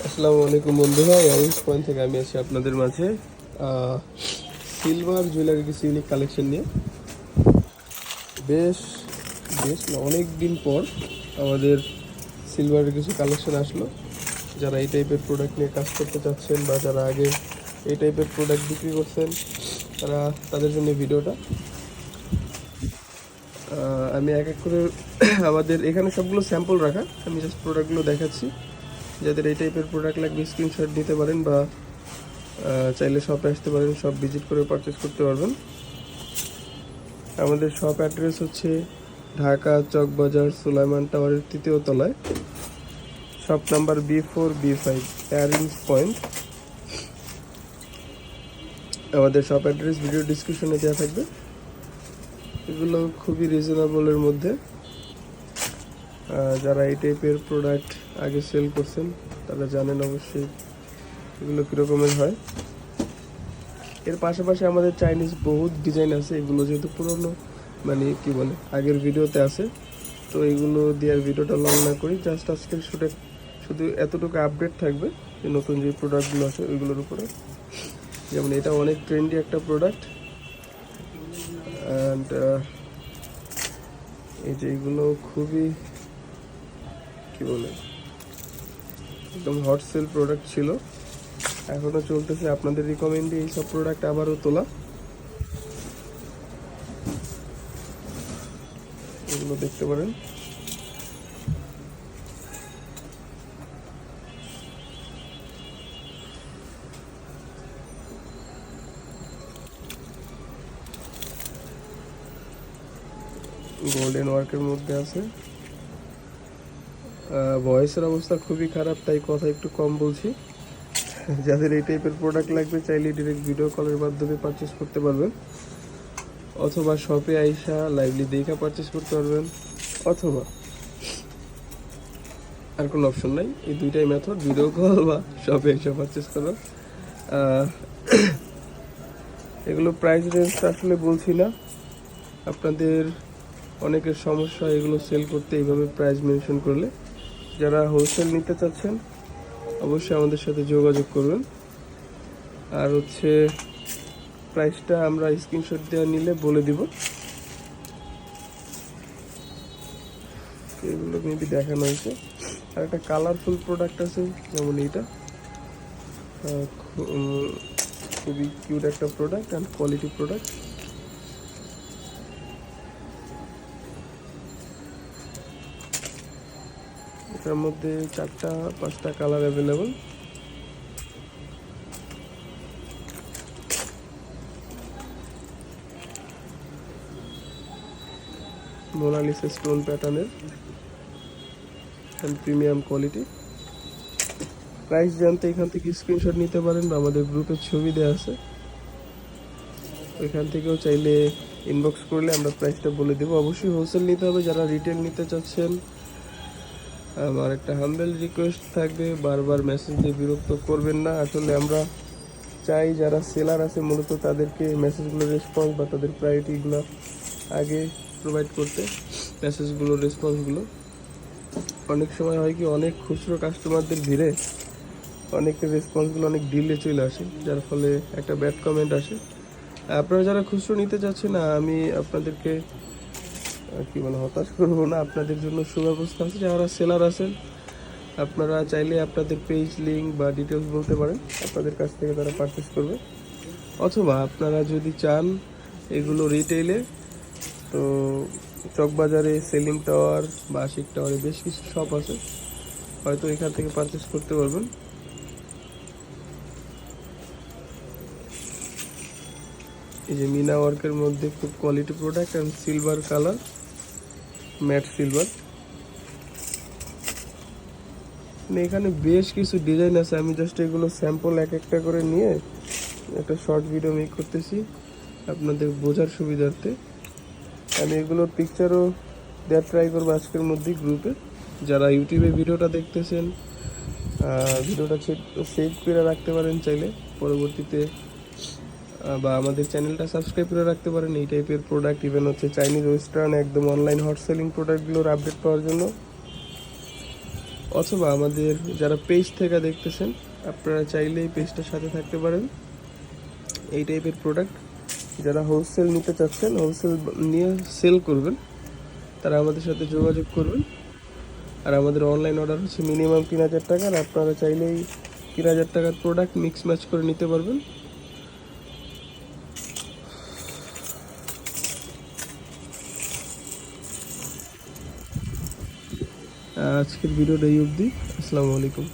আসসালামু আলাইকুম বন্ধুরা, ইয়ারিংস পয়েন্ট থেকে আমি আছি আপনাদের মাঝে সিলভার জুয়েলারি কিছু ইউনিক কালেকশন নিয়ে। বেশ বেশ না অনেক দিন পর আমাদের সিলভারের কিছু কালেকশন আসলো। যারা এই টাইপের প্রোডাক্ট নিয়ে কাজ করতে চাচ্ছেন বা যারা আগে এই টাইপের প্রোডাক্ট বিক্রি করছেন তাদের জন্য ভিডিওটা। আমি এক এক করে আমাদের এখানে সবগুলো স্যাম্পল রাখা, আমি জাস্ট প্রোডাক্টগুলো দেখাচ্ছি। যাদের এই টাইপের প্রোডাক্ট লাগবে স্ক্রিনশট নিতে পারেন বা চাইলে শপে আসতে পারেন, শপ ভিজিট করে পারচেস করতে পারবেন। আমাদের শপ অ্যাড্রেস হচ্ছে ঢাকা চকবাজার সুলাইমান টাওয়ারের 3য় তলায়, shop number B4B5 earrings point. আমাদের শপ অ্যাড্রেস ভিডিও ডিসক্রিপশনে দেওয়া থাকবে। এগুলো খুবই রিজনেবলের মধ্যে। যারা এই টাইপের প্রোডাক্ট আগে সেল করছেন তারা জানেন অবশ্যই এগুলো কীরকমের হয়। এর পাশাপাশি আমাদের চাইনিজ বহুত ডিজাইন আছে, এগুলো যেহেতু পুরনো মানে কি বলে আগের ভিডিওতে আছে, তো এগুলো দেওয়ার ভিডিওটা লং না করি, জাস্ট আজকের শুধু এতটুকু আপডেট থাকবে যে নতুন যে প্রোডাক্টগুলো আছে ওইগুলোর উপরে। যেমন এটা অনেক ট্রেন্ডি একটা প্রোডাক্ট, অ্যান্ড এই যে এগুলো খুবই কি বলে একদম হট সেল প্রোডাক্ট ছিল, এখনও চলতেছে। আপনাদের রিকমেন্ডে এইসব প্রোডাক্ট আবারও তোলা। এগুলো দেখতে পারেন। গোল্ডেন ওয়ার্কের মধ্যে আছে। ভয়েসের অবস্থা খুবই খারাপ, তাই কথা একটু কম বলছি। যাদের এই টাইপের প্রোডাক্ট লাগবে চাইলে ডিরেক্ট ভিডিও কলের মাধ্যমে পারচেস করতে পারবেন, অথবা শপে আইসা লাইভলি দেখা পারচেস করতে পারবেন, অথবা আর কোনো অপশন নাই, এই দুইটাই মেথড, ভিডিও কল বা শপে আইসা পারচেস করা। এগুলো প্রাইস রেঞ্জ আসলে বলছি না, আপনাদের অনেকের সমস্যা এগুলো সেল করতে এইভাবে প্রাইস মেনশন করলে। যারা হোলসেল নিতে চাচ্ছেন অবশ্যই আমাদের সাথে যোগাযোগ করবেন। আর হচ্ছে প্রাইসটা আমরা স্ক্রিনশট দেওয়া নিলে বলে দিব। এগুলো মেবি দেখানো হয়েছে। আর একটা কালারফুল প্রোডাক্ট আছে, যেমন এইটা খুবই কিউট একটা প্রোডাক্ট অ্যান্ড কোয়ালিটি প্রোডাক্ট। এটার মধ্যে 4-5টা কালার অ্যাভেলেবল। মোনালিসা স্টোন প্যাটার্নের অ্যান্ড প্রিমিয়াম কোয়ালিটি। প্রাইস জানতে এখান থেকে স্ক্রিনশট নিতে পারেন বা আমাদের গ্রুপের ছবি দেওয়া আছে, ওইখান থেকেও চাইলে ইনবক্স করলে আমরা প্রাইসটা বলে দেবো। অবশ্যই হোলসেল নিতে হবে। যারা রিটেল নিতে চাচ্ছেন আমার একটা হাম্বেল রিকোয়েস্ট থাকবে, বারবার মেসেজ দিয়ে বিরক্ত করবেন না। আসলে আমরা চাই যারা সেলার আছে মূলত তাদেরকে মেসেজগুলো রেসপন্স বা তাদের প্রায়োরিটিগুলো আগে প্রোভাইড করতে, মেসেজগুলো রেসপন্সগুলো। অনেক সময় হয় কি অনেক খুচরো কাস্টমারদের ভিড়ে অনেকের রেসপন্সগুলো অনেক ডিলে চলে আসে, যার ফলে একটা ব্যাড কমেন্ট আসে। আপনারা যারা খুচরো নিতে চাচ্ছেন না, আমি আপনাদেরকে কি বলে হতাশ করবো না, আপনাদের জন্য সুব্যবস্থা আছে। যারা সেলার আছেন আপনারা চাইলে আপনাদের পেজ লিঙ্ক বা ডিটেলস বলতে পারেন, আপনাদের কাছ থেকে তারা পারচেস করবে। অথবা আপনারা যদি চান এগুলো রিটেইলে, তো চকবাজারে সেলিম টাওয়ার বা আশিক টাওয়ারে বেশ কিছু শপ আছে, হয়তো এখান থেকে পারচেস করতে পারবেন। এই যে মিনা ওয়ার্কের মধ্যে খুব quality product and silver colour, matte silver. এখানে বেশ কিছু ডিজাইন আছে, আমি জাস্ট এগুলো স্যাম্পল এক একটা করে নিয়ে একটা শর্ট ভিডিও মেক করতেছি আপনাদের বোঝার সুবিধার্থে। আমি এগুলোর পিকচারও দেওয়ার ট্রাই করবো আজকের মধ্যেই গ্রুপে। যারা ইউটিউবে ভিডিওটা দেখতেছেন ভিডিওটা সেভ করে রাখতে পারেন চাইলে পরবর্তীতে, বা আমাদের চ্যানেলটা সাবস্ক্রাইব করে রাখতে পারেন এই টাইপের প্রোডাক্ট, ইভেন হচ্ছে চাইনিজ ওয়েস্টার্ন একদম অনলাইন হট সেলিং প্রোডাক্টগুলোর আপডেট পাওয়ার জন্য। অথবা আমাদের যারা পেজ থেকে দেখতেছেন আপনারা চাইলে এই পেজটার সাথে থাকতে পারেন। এই টাইপের প্রোডাক্ট যারা হোলসেল নিতে চাচ্ছেন, হোলসেল নিয়ে সেল করবেন, তারা আমাদের সাথে যোগাযোগ করবেন। আর আমাদের অনলাইন অর্ডার হচ্ছে মিনিমাম 3000 টাকা। আর আপনারা চাইলেই 3000 টাকার প্রোডাক্ট মিক্স ম্যাচ করে নিতে পারবেন। আজকের ভিডিওটা এই অবধি। আসসালামু আলাইকুম।